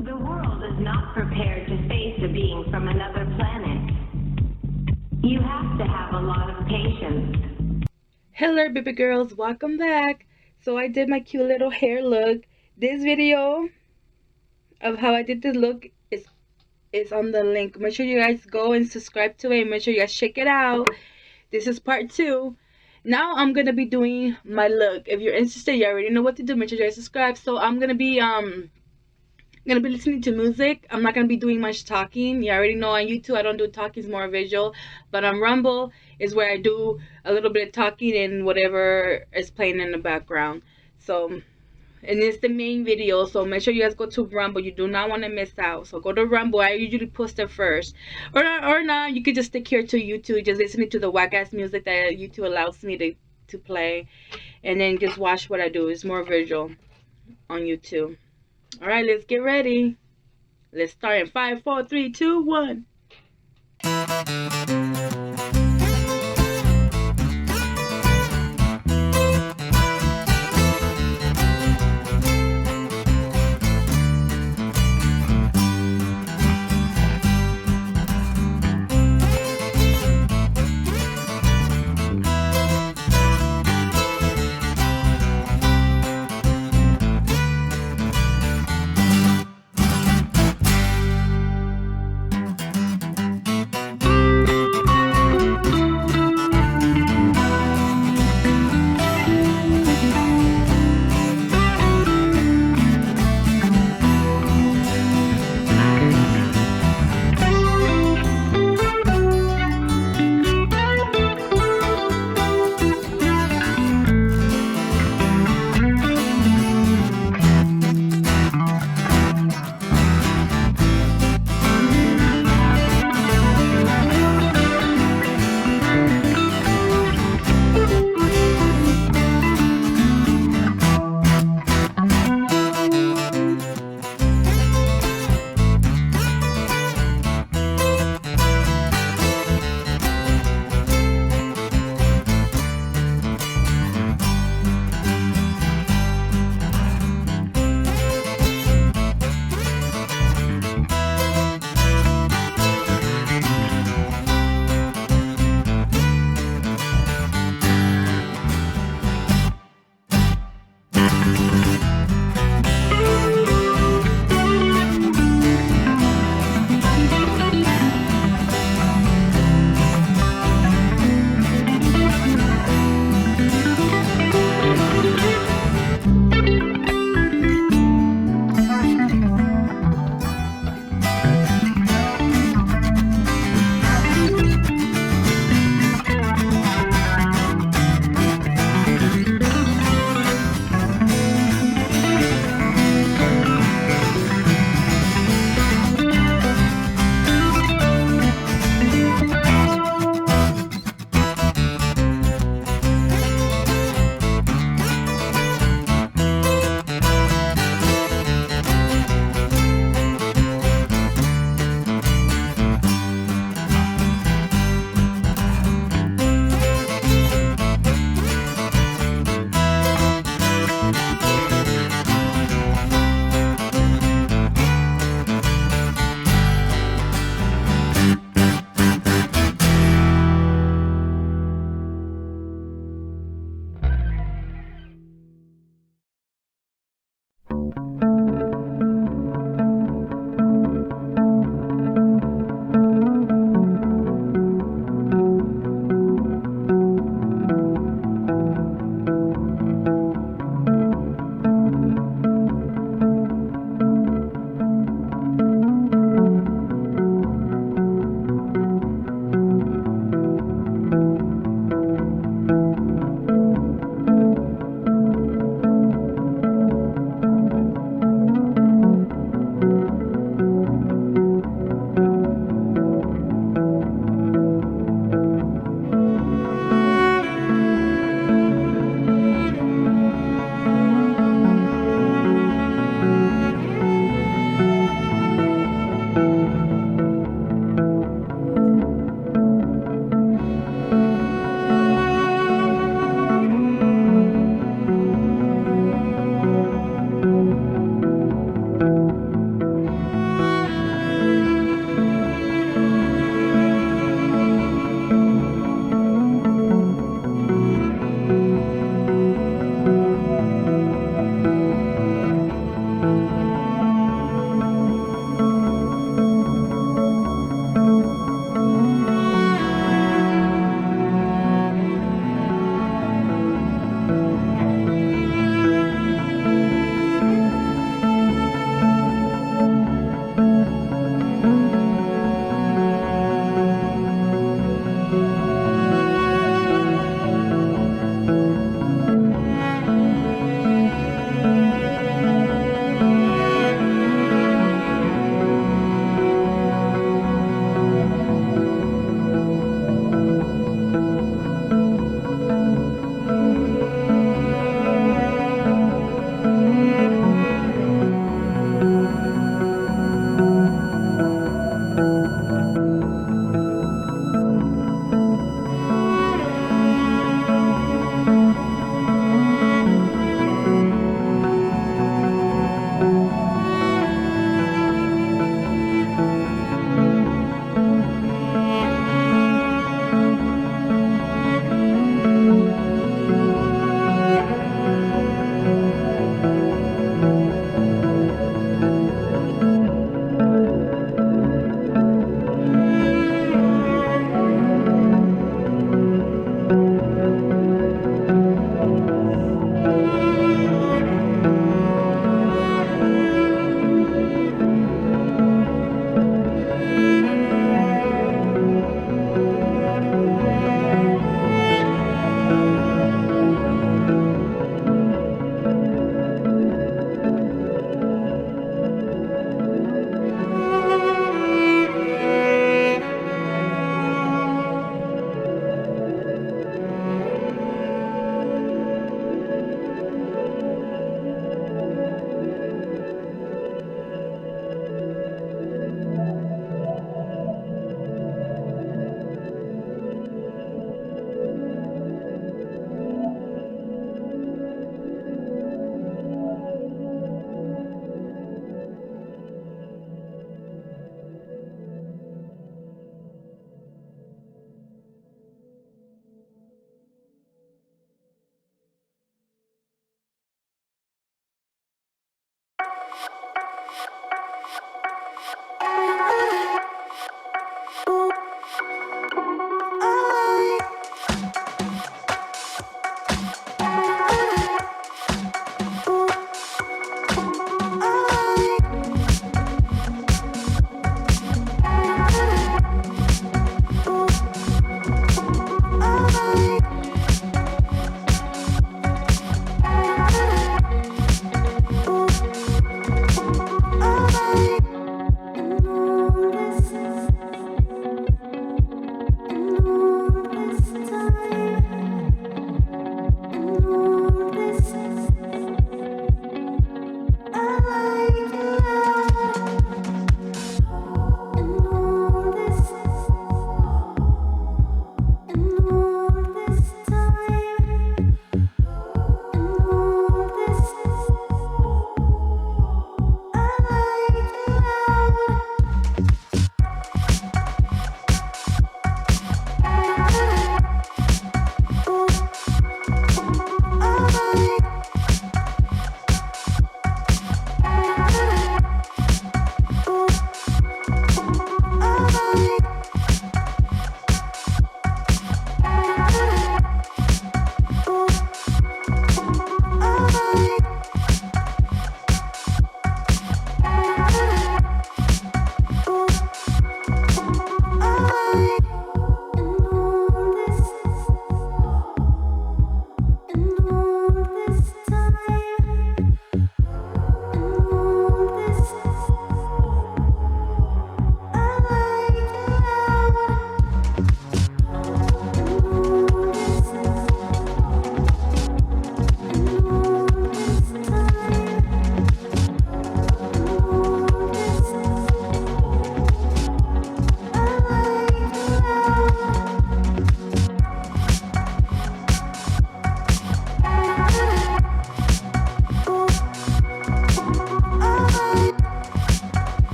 The world is not prepared to face a being from another planet. You have to have a lot of patience. Hello baby girls, welcome back. So I did my cute little hair look. This video of how I did this look is on the link. Make sure you guys go and subscribe to it and make sure you guys check it out. This is part 2. Now I'm gonna be doing my look. If you're interested, you already know what to do. Make sure you guys subscribe. So I'm gonna be listening to music. I'm not gonna be doing much talking. You already know on YouTube I don't do talking, it's more visual. But on Rumble is where I do a little bit of talking and whatever is playing in the background. So, and it's the main video, so make sure you guys go to Rumble. You do not want to miss out. So go to Rumble. I usually post it first, or not. You could just stick here to YouTube, just listening to the whack ass music that YouTube allows me to play, and then just watch what I do. It's more visual on YouTube. All right, let's get ready. Let's start in 5, 4, 3, 2, 1.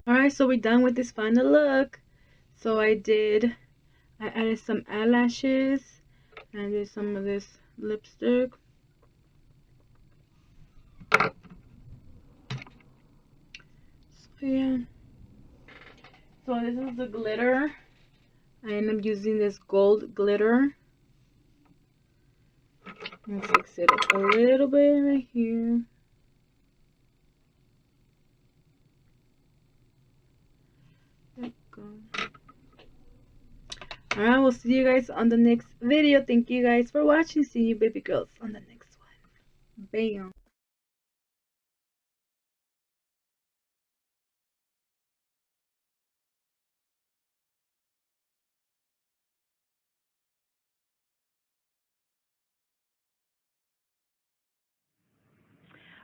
Alright, so we're done with this final look. So I added some eyelashes and did some of this lipstick. So yeah. So this is the glitter. I end up using this gold glitter. Let's fix it up a little bit right here. There we go. Alright, we'll see you guys on the next video. Thank you guys for watching. See you baby girls on the next one. Bam.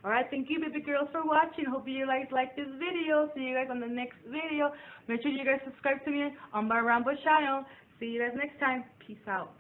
Alright, thank you baby girls for watching. Hope you guys like this video. See you guys on the next video. Make sure you guys subscribe to me on Marisreviewchannel. See you guys next time. Peace out.